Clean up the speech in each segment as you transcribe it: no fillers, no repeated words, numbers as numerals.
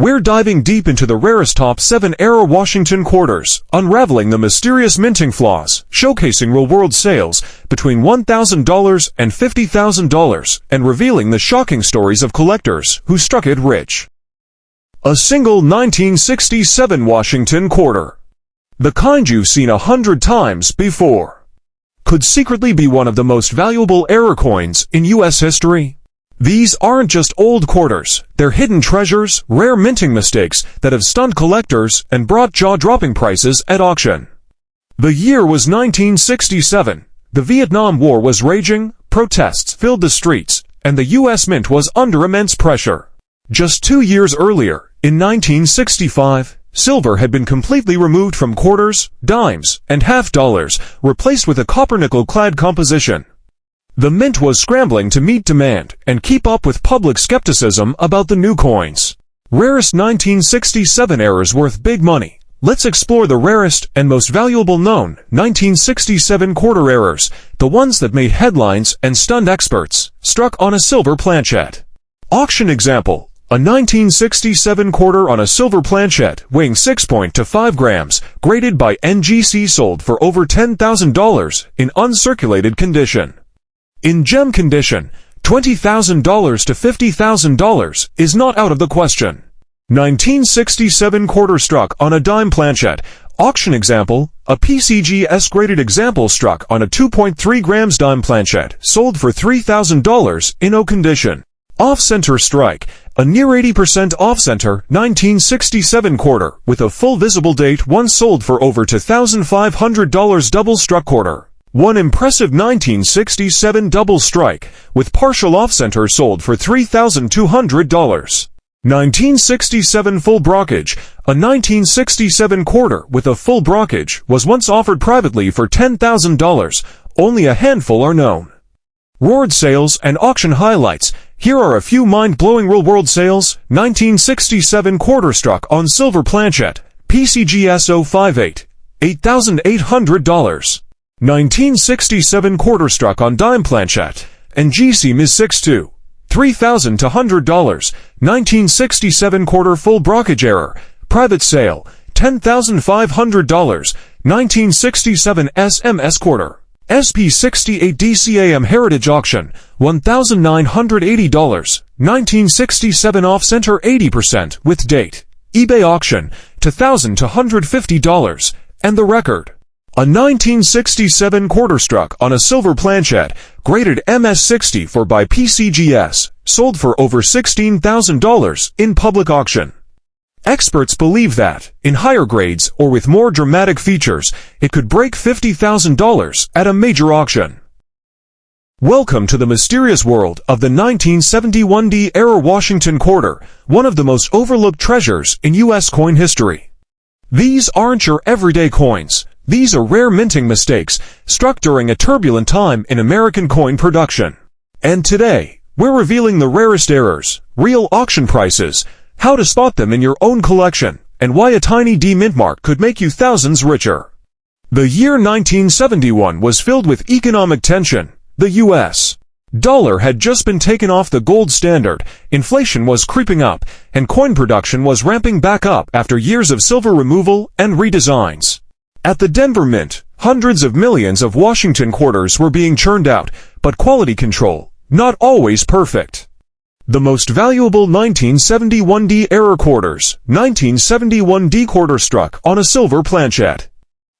We're diving deep into the rarest top 7 era Washington quarters, unraveling the mysterious minting flaws, showcasing real-world sales between $1,000 and $50,000, and revealing the shocking stories of collectors who struck it rich. A single 1967 Washington quarter. The kind you've seen 100 times before. Could secretly be one of the most valuable era coins in U.S. history. These aren't just old quarters, they're hidden treasures, rare minting mistakes that have stunned collectors and brought jaw-dropping prices at auction. The year was 1967. The Vietnam War was raging, protests filled the streets, and the U.S. Mint was under immense pressure. Just 2 years earlier, in 1965, silver had been completely removed from quarters, dimes, and half dollars, replaced with a copper-nickel-clad composition. The mint was scrambling to meet demand and keep up with public skepticism about the new coins. Rarest 1967 errors worth big money. Let's explore the rarest and most valuable known 1967 quarter errors, the ones that made headlines and stunned experts, struck on a silver planchet. Auction example: a 1967 quarter on a silver planchet weighing 6.25 grams, graded by NGC, sold for over $10,000 in uncirculated condition. In gem condition, $20,000 to $50,000 is not out of the question. 1967 quarter struck on a dime planchet. Auction example: a PCGS graded example struck on a 2.3 grams dime planchet, sold for $3,000 in O condition. Off-center strike: a near 80% off-center 1967 quarter with a full visible date, once sold for over $2,500 double struck quarter. One impressive 1967 double strike with partial off-center sold for $3,200. 1967 full brockage: a 1967 quarter with a full brockage was once offered privately for $10,000. Only a handful are known. Roared sales and auction highlights. Here are a few mind-blowing real-world sales. 1967 quarter struck on silver planchet, PCGS 058, $8,800. 1967 quarter struck on dime planchet, NGC Ms 62, $3,200. 1967 quarter full brockage error, private sale, $10,500. 1967 SMS quarter, SP 68 DCAM heritage auction, $1,980. 1967 off-center 80% with date, eBay auction, $2,250. And the record: a 1967 quarter struck on a silver planchet, graded MS64 by PCGS, sold for over $16,000 in public auction. Experts believe that, in higher grades or with more dramatic features, it could break $50,000 at a major auction. Welcome to the mysterious world of the 1971 era Washington quarter, one of the most overlooked treasures in U.S. coin history. These aren't your everyday coins. These are rare minting mistakes, struck during a turbulent time in American coin production. And today, we're revealing the rarest errors, real auction prices, how to spot them in your own collection, and why a tiny D mint mark could make you thousands richer. The year 1971 was filled with economic tension. The U.S. dollar had just been taken off the gold standard, inflation was creeping up, and coin production was ramping back up after years of silver removal and redesigns. At the Denver Mint, hundreds of millions of Washington quarters were being churned out, but quality control, not always perfect. The most valuable 1971 D era quarters. 1971 D quarter struck on a silver planchet.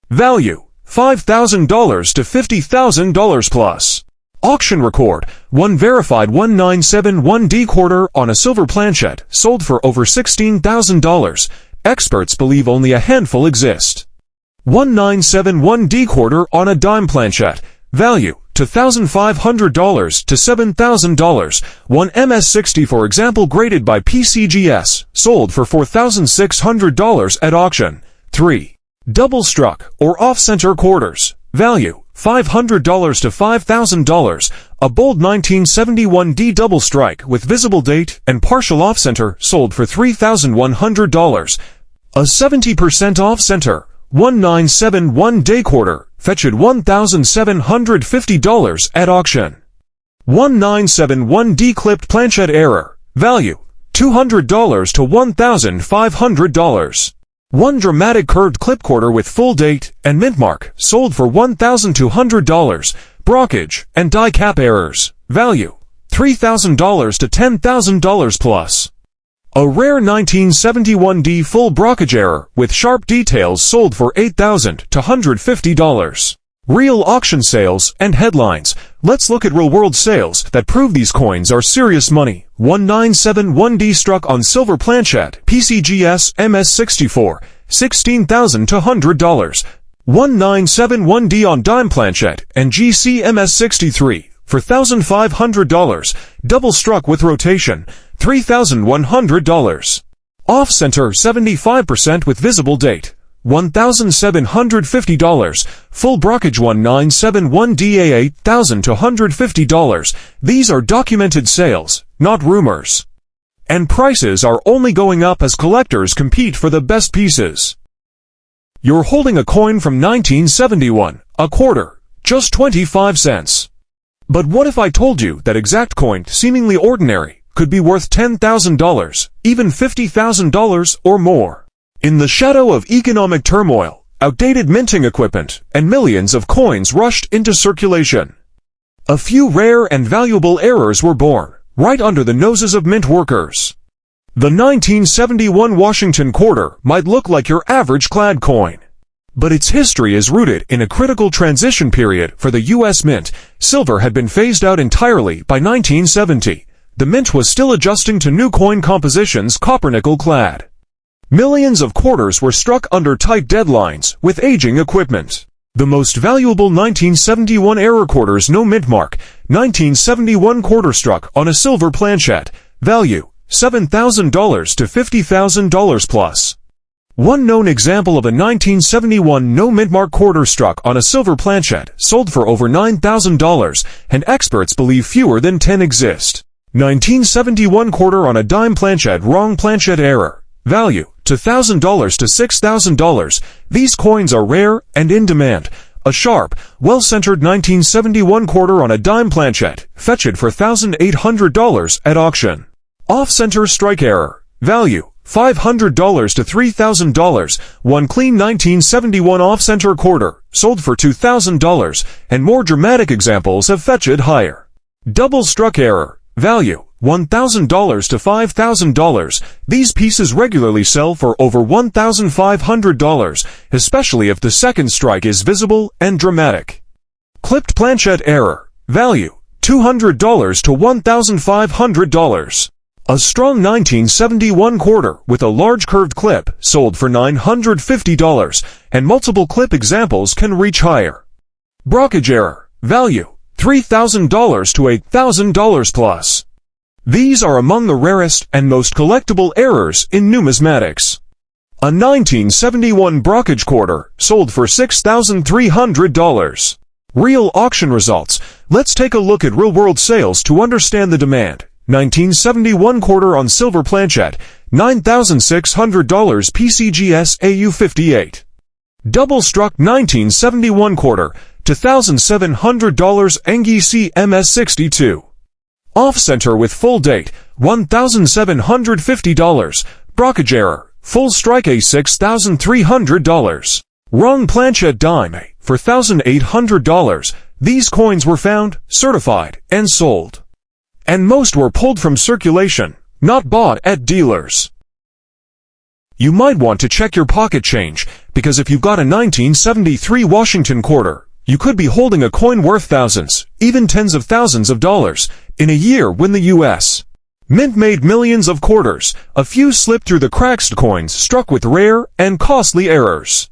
Value: $5,000 to $50,000 plus. Auction record: one verified 1971 D quarter on a silver planchet, sold for over $16,000. Experts believe only a handful exist. 1971 D quarter on a dime planchet. Value: $2,500 to $7,000. One MS60, for example, graded by PCGS, sold for $4,600 at auction. 3. Double struck or off-center quarters. Value: $500 to $5,000. A bold 1971 D double strike with visible date and partial off-center, sold for $3,100. A 70% off-center 1971 day quarter, fetched $1,750 at auction. 1971 D clipped planchet error. Value: $200 to $1,500. One dramatic curved clip quarter with full date and mint mark sold for $1,200. Brockage and die cap errors. Value $3,000 to $10,000 plus. A rare 1971D full brockage error with sharp details sold for $8,000 to $150. Real auction sales and headlines. Let's look at real-world sales that prove these coins are serious money. 1971D struck on silver planchette, PCGS MS64, $16,000 to $100. 1971D on dime planchette and GC MS63 for $1,500. Double struck with rotation, $3,100. Off-center 75% with visible date, $1,750. Full brockage 1971DA $8,000 to $150. These are documented sales, not rumors. And prices are only going up as collectors compete for the best pieces. You're holding a coin from 1971, a quarter, just 25 cents. But what if I told you that exact coin, seemingly ordinary, could be worth $10,000, even $50,000 or more? In the shadow of economic turmoil, outdated minting equipment, and millions of coins rushed into circulation. A few rare and valuable errors were born, right under the noses of mint workers. The 1971 Washington quarter might look like your average clad coin. But its history is rooted in a critical transition period for the U.S. Mint. Silver had been phased out entirely by 1970. The mint was still adjusting to new coin compositions, copper-nickel clad. Millions of quarters were struck under tight deadlines with aging equipment. The most valuable 1971 error quarters, no mint mark. 1971 quarter struck on a silver planchette. Value $7,000 to $50,000 plus. One known example of a 1971 no mint mark quarter struck on a silver planchette sold for over $9,000, and experts believe fewer than 10 exist. 1971 quarter on a dime planchette, wrong planchette error. Value $2,000 to $6,000. These coins are rare and in demand. A sharp, well-centered 1971 quarter on a dime planchette, fetched for $1,800 at auction. Off-center strike error. Value $500 to $3,000. One clean 1971 off-center quarter, sold for $2,000, and more dramatic examples have fetched higher. Double struck error. Value $1,000 to $5,000. These pieces regularly sell for over $1,500, especially if the second strike is visible and dramatic. Clipped planchette error. Value $200 to $1,500. A strong 1971 quarter with a large curved clip sold for $950, and multiple clip examples can reach higher. Brockage error. Value $3,000 to $8,000 plus. These are among the rarest and most collectible errors in numismatics. A 1971 brockage quarter sold for $6,300. Real auction results. Let's take a look at real-world sales to understand the demand. 1971 quarter on silver planchette, $9,600 PCGS AU58. Double struck 1971 quarter, $2,700 NGC MS62. Off-center with full date, $1,750. Brockage error, full strike $6,300. Wrong planchette dime for $1,800. These coins were found, certified, and sold. And most were pulled from circulation, not bought at dealers. You might want to check your pocket change, because if you've got a 1973 Washington quarter, you could be holding a coin worth thousands, even tens of thousands of dollars, in a year when the U.S. Mint made millions of quarters. A few slipped through the cracks. Coins struck with rare and costly errors.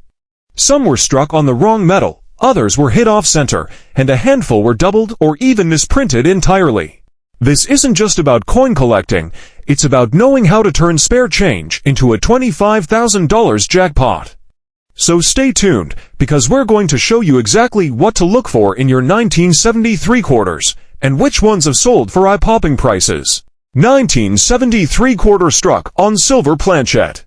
Some were struck on the wrong metal, others were hit off-center, and a handful were doubled or even misprinted entirely. This isn't just about coin collecting, it's about knowing how to turn spare change into a $25,000 jackpot. So stay tuned, because we're going to show you exactly what to look for in your 1973 quarters, and which ones have sold for eye-popping prices. 1973 quarter struck on silver planchette.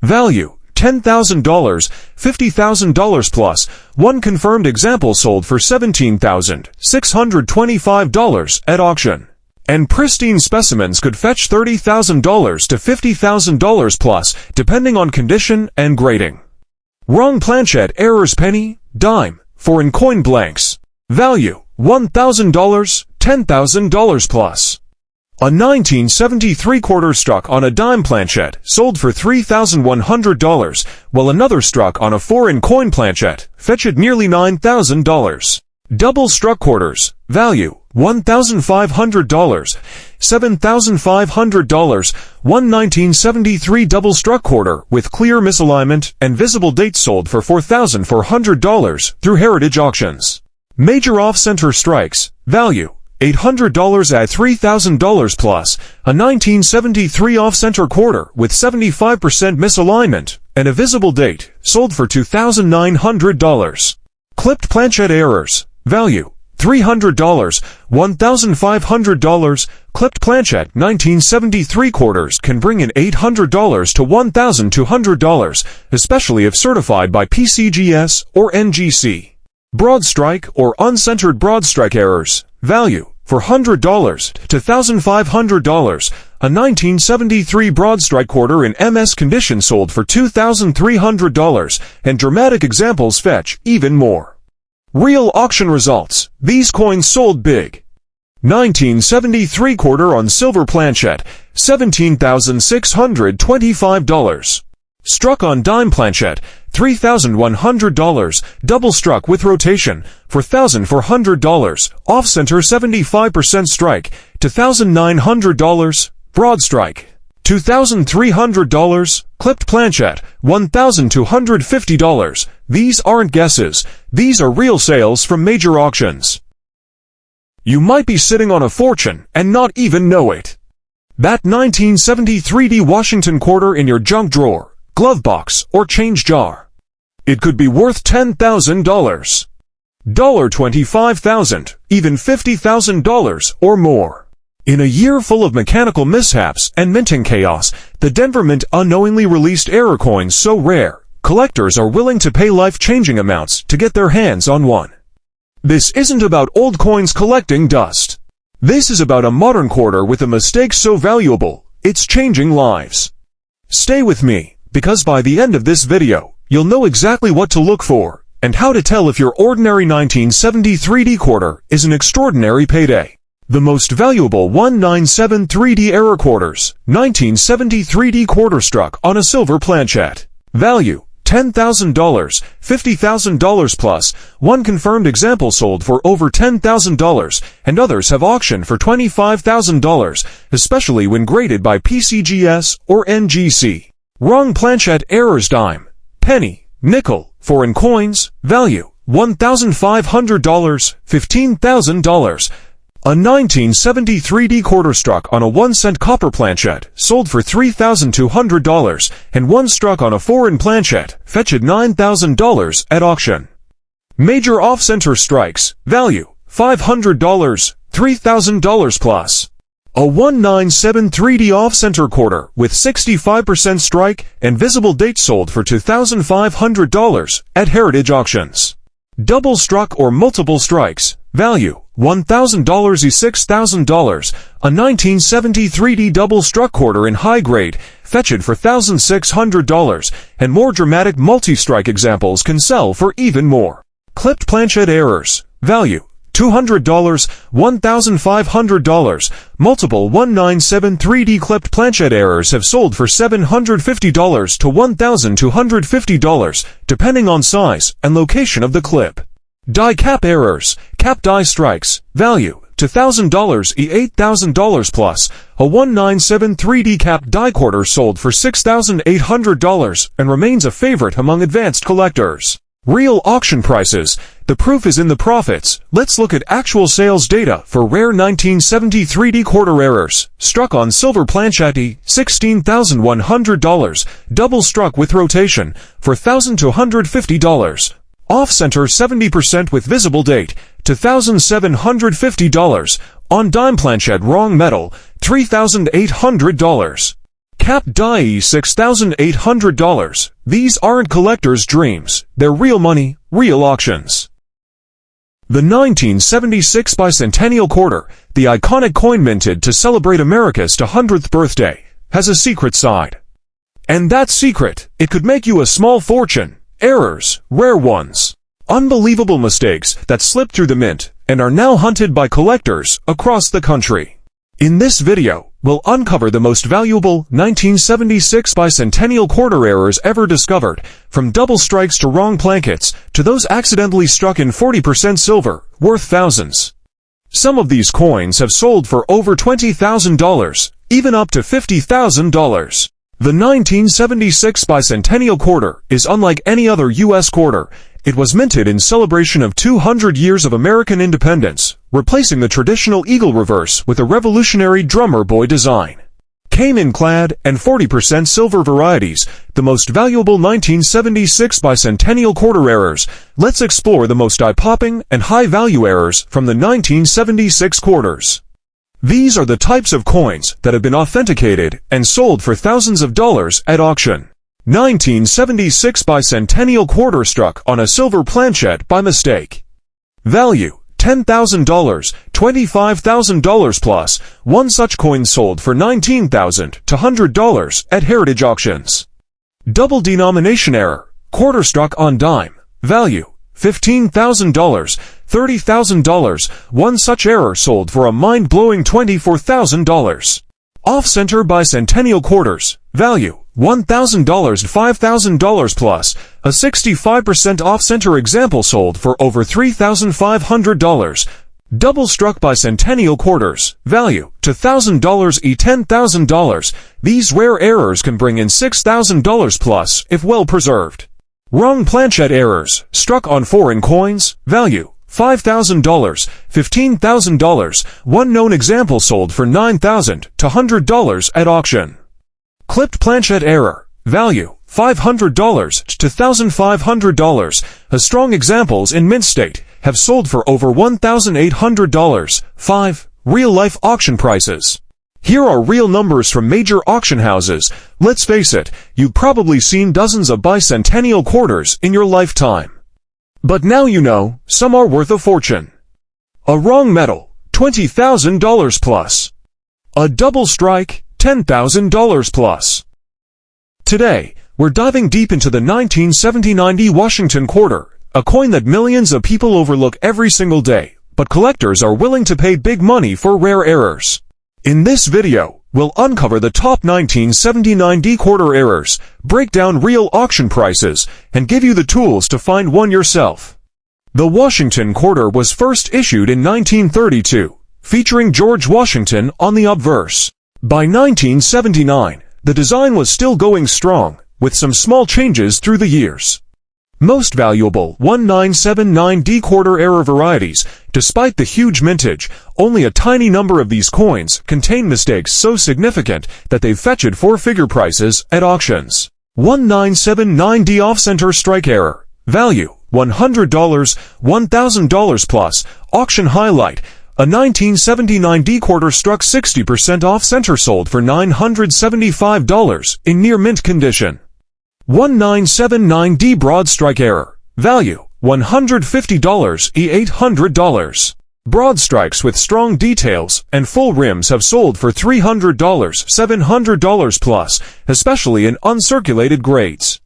Value $10,000, $50,000 plus. One confirmed example sold for $17,625 at auction. And pristine specimens could fetch $30,000 to $50,000 plus, depending on condition and grading. Wrong planchette errors: penny, dime, foreign coin blanks. Value: $1,000, $10,000 plus. A 1973 quarter struck on a dime planchette sold for $3,100, while another struck on a foreign coin planchette fetched nearly $9,000. Double struck quarters. Value: $1,500, $7,500. One 1973 double struck quarter with clear misalignment and visible date sold for $4,400 through Heritage Auctions. Major off-center strikes. Value: $800 at $3,000 plus. A 1973 off-center quarter with 75% misalignment and a visible date sold for $2,900. Clipped planchette errors. Value: $300, $1,500. Clipped planchette 1973 quarters can bring in $800 to $1,200, especially if certified by PCGS or NGC. Broad strike or uncentered broad strike errors. Value: $400 to $1,500. A 1973 broad strike quarter in MS condition sold for $2,300, and dramatic examples fetch even more. Real auction results. These coins sold big. 1973 quarter on silver planchette, $17,625. Struck on dime planchette, $3,100. Double struck with rotation, $4,400. Off-center 75% strike, $2,900. Broad strike, $2,300. Clipped planchette, $1,250. These aren't guesses. These are real sales from major auctions. You might be sitting on a fortune and not even know it. That 1973 Washington quarter in your junk drawer, glove box, or change jar. It could be worth $10,000, $25,000, even $50,000 or more. In a year full of mechanical mishaps and minting chaos, the Denver Mint unknowingly released error coins so rare, collectors are willing to pay life-changing amounts to get their hands on one. This isn't about old coins collecting dust. This is about a modern quarter with a mistake so valuable, it's changing lives. Stay with me, because by the end of this video, you'll know exactly what to look for, and how to tell if your ordinary 1973 quarter is an extraordinary payday. The most valuable 1973 error quarters, 1973 quarter struck on a silver planchette. Value: $10,000, $50,000 plus. One confirmed example sold for over $10,000, and others have auctioned for $25,000, especially when graded by PCGS or NGC. Wrong planchette errors: dime, penny, nickel, foreign coins. Value: $1,500, $15,000. A 1973 quarter struck on a 1-cent copper planchette sold for $3,200, and one struck on a foreign planchette fetched $9,000 at auction. Major off-center strikes. Value: $500, $3,000 plus. A 1973 off-center quarter with 65% strike and visible date sold for $2,500 at Heritage Auctions. Double struck or multiple strikes. Value: $1,000 to $6,000. A 1973 double struck quarter in high grade fetched for $1,600, and more dramatic multi-strike examples can sell for even more. Clipped planchette errors. Value: $200, $1,500. Multiple 1973 clipped planchette errors have sold for $750 to $1,250, depending on size and location of the clip. Die cap errors. Cap die strikes. Value: $2,000 to $8,000 plus. A 1973 cap die quarter sold for $6,800 and remains a favorite among advanced collectors. Real auction prices. The proof is in the profits. Let's look at actual sales data for rare 1973 quarter errors. Struck on silver planchette, $16,100. Double struck with rotation for $1,250. Off-center 70% with visible date, $2,750. On dime planchette wrong metal, $3,800. Cap die $6,800. These aren't collectors' dreams. They're real money, real auctions. The 1976 bicentennial quarter, the iconic coin minted to celebrate America's 200th birthday, has a secret side. And that secret, it could make you a small fortune. Errors, rare ones. Unbelievable mistakes that slipped through the mint and are now hunted by collectors across the country. In this video, we'll uncover the most valuable 1976 bicentennial quarter errors ever discovered, from double strikes to wrong plankets, to those accidentally struck in 40% silver, worth thousands. Some of these coins have sold for over $20,000, even up to $50,000. The 1976 bicentennial quarter is unlike any other U.S. quarter. It was minted in celebration of 200 years of American independence, replacing the traditional eagle reverse with a revolutionary drummer boy design. Cayman-clad and 40% silver varieties, the most valuable 1976 bicentennial quarter errors. Let's explore the most eye-popping and high-value errors from the 1976 quarters. These are the types of coins that have been authenticated and sold for thousands of dollars at auction. 1976 bicentennial quarter struck on a silver planchet by mistake. Value, $10,000, $25,000 plus. One such coin sold for $19,000 to $100 at heritage auctions. Double denomination error, quarter struck on dime. Value, $15,000, $30,000. One such error sold for a mind-blowing $24,000. Off-center bicentennial quarters. Value, $1,000 to $5,000 plus. A 65% off-center example sold for over $3,500. Double struck bicentennial quarters. Value, $2,000 e $10,000. These rare errors can bring in $6,000 plus if well preserved. Wrong planchet errors, struck on foreign coins. Value, $5,000, $15,000. One known example sold for $9,000 to $100 at auction. Clipped planchet error. Value, $500 to $1,500. Strong examples in mint state have sold for over $1,800. 5. Real-life auction prices. Here are real numbers from major auction houses. Let's face it, you've probably seen dozens of bicentennial quarters in your lifetime. But now you know, some are worth a fortune. A wrong metal, $20,000 plus. A double strike, $10,000 plus. Today, we're diving deep into the 1970-90 Washington quarter, a coin that millions of people overlook every single day, but collectors are willing to pay big money for rare errors. In this video, we'll uncover the top 1970-90 quarter errors, break down real auction prices, and give you the tools to find one yourself. The Washington quarter was first issued in 1932, featuring George Washington on the obverse. By 1979, the design was still going strong, with some small changes through the years. Most valuable 1979 quarter error varieties. Despite the huge mintage, only a tiny number of these coins contain mistakes so significant that they've fetched four-figure prices at auctions. 1979 off-center strike error. Value, $100, $1,000 plus. Auction highlight. A 1979 quarter struck 60% off-center, sold for $975 in near-mint condition. 1979 broad strike error. Value, $150 e $800. Broad strikes with strong details and full rims have sold for $300, $700 plus, especially in uncirculated grades.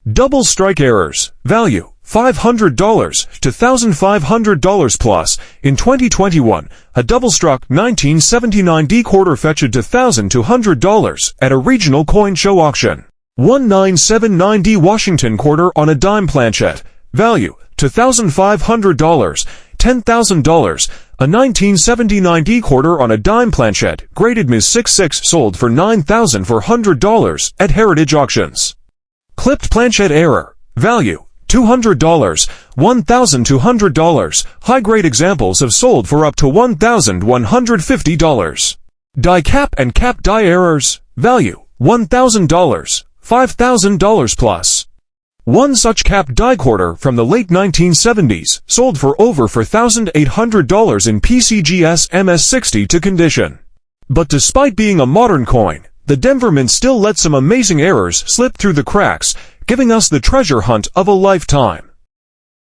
Double strike errors. Value, $500 to $1,500 plus. In 2021, a double-struck 1979 quarter fetched $1,000 to $100 at a regional coin show auction. 1979 Washington quarter on a dime planchet. Value, $2,500, $10,000. A 1979 quarter on a dime planchet, graded Ms. 66, sold for $9,400 at heritage auctions. Clipped planchet error. Value, $200, $1,200. High-grade examples have sold for up to $1,150. Die cap and cap die errors. Value, $1,000, $5,000 plus. One such cap die quarter from the late 1970s sold for over $4,800 in PCGS MS60 to condition. But despite being a modern coin, the Denver Mint still let some amazing errors slip through the cracks, giving us the treasure hunt of a lifetime.